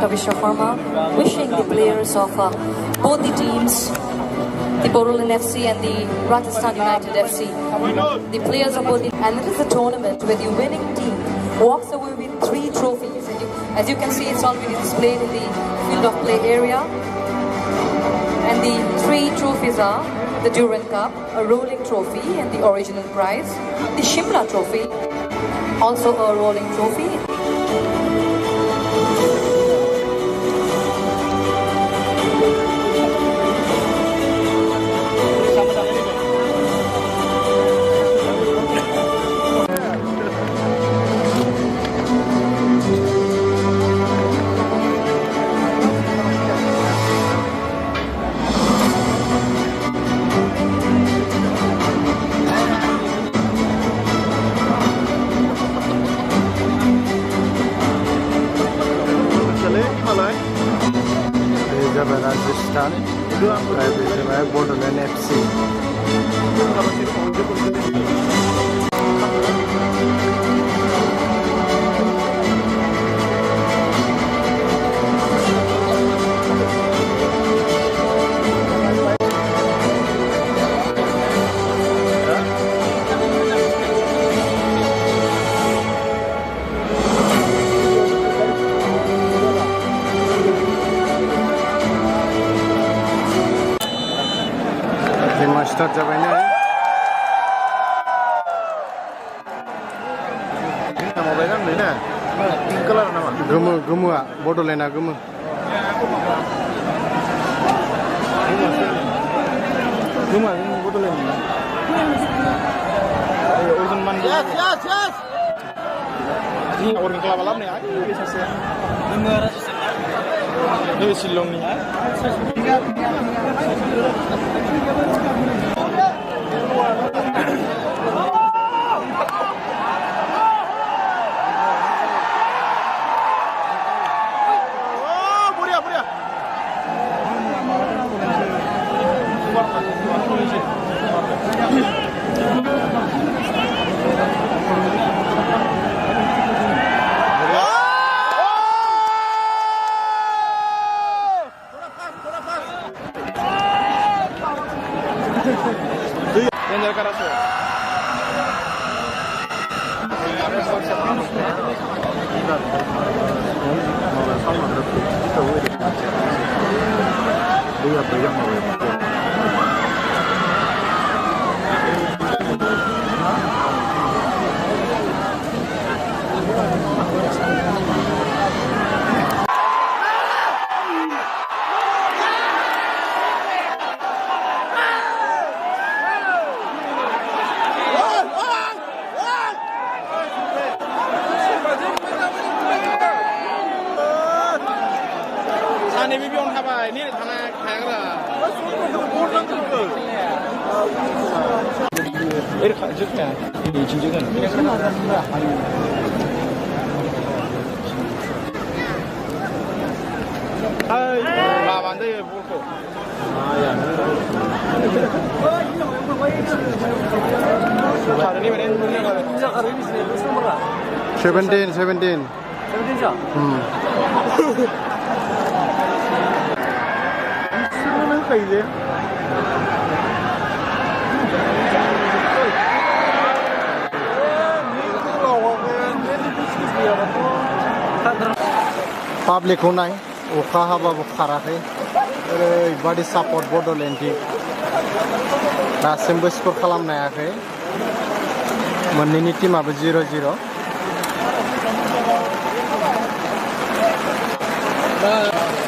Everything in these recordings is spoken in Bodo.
Dr. Vishwa Pharma, wishing the players of both the teams, the Bodoland FC and the Rajasthan United FC, the players of both, and it is a tournament where the winning team walks away with 3 trophies. As you can see, it's already displayed in the field of play area. And the 3 trophies are the Durand Cup, a rolling trophy and the original prize, the Shimla trophy, also a rolling trophy. Rajasthan, Bodoland FC. Start the winner. Pink color nama. Gumu, Bodoland gumu. Bodoland. Yes. Ini orang kelapa lam ni, ini Silong ni. Seventeen. Public hunai, uka haba bukharahe, body support Bodoland team. Dasim skor kalam naya ke, menini team abu 0-0.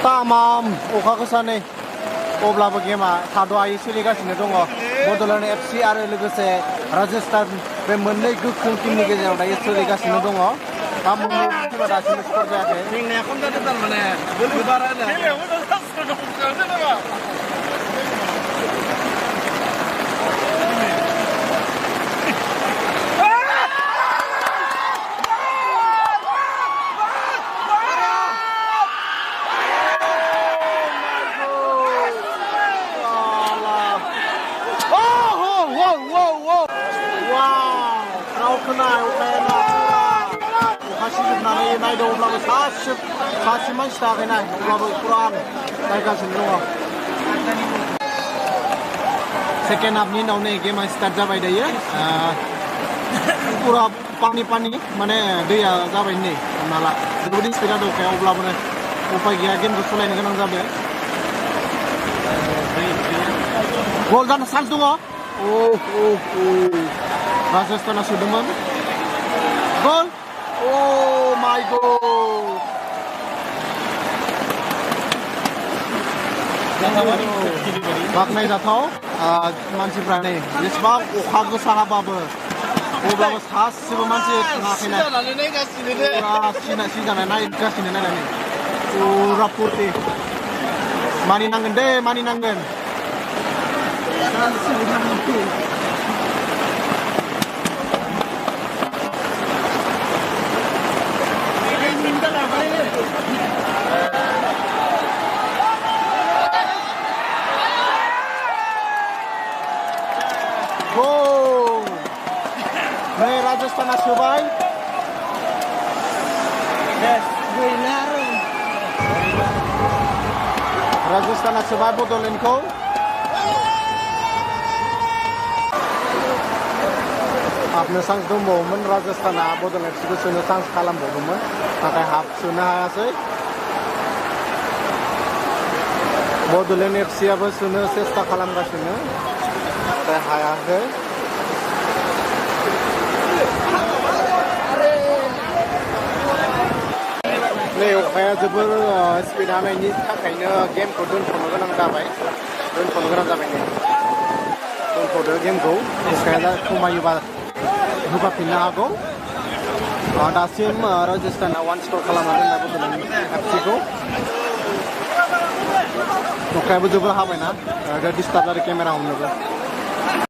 Tamam, uka kesana. Oblabu game thado ayi soligasiनो dङ Bodoland FC आरो लोगोसे Rajasthan बे मोननै गोख्रों टीमनि गेजेराव दायो सोलिगासिनो दङ गामोननि टीमा दासिमबो स्कर जायाखै जेंनाया खम जादों थारमाने गोबार आरो सिजोबनानै नायदों अब्लाबो सासे मानसि थायाखैनाय अब्लाबो पुरा नायगासिनो दङ सेकेन्ड हाफनि उनाव नै गेमा स्टार्ट जाबाय दायो पुरा पानि माने दैया जाबाय नै हमना ला ओरैबायदि स्पिडा दंखाया अब्लाबो उपाय गैया गेमखौ सलायनो गोनां जाबाय गल जानो चान्स दङ राजस्थाना सोदोंमोन गल माय गड बाख्नायजाथाव मानसिफ्रा नै जेसेबां अखा गोसा हाबाबो अब्लाबो सासेबो मानसि थाङाखैना सिजानाय नायगासिनो नायनानै पुरा फुरथि मानिनांगोन दे मानिनांगोन नै राजस्थाना सोबाय राजस्थाना सोबाय बड'लेण्डखौ हाबनो चान्स दंबावोमोन राजस्थाना बड'लेण्डखौ सोनो चान्स खालामबावदोंमोन नाथाय हाफ सोनो हायासै बड'लेण्ड एफसिआबो सोनो सेस्था खालामगासिनो नाथाय हायाखै नै अखाया जोबोर स्पिड हानायनि थाखायनो गेमखौ दोनथ'नो गोनां जाबाय नै दोनथ'दो गेमखौ अखाया खमायोबा होफाफिननो हागौ दासिम राजस्थाना 1 स्कर खालामना दोननाय बड'लेण्ड एफसिखौ अखायाबो जोबोर हाबायना डिस्टार्ब जादों केमेरा हमनोबो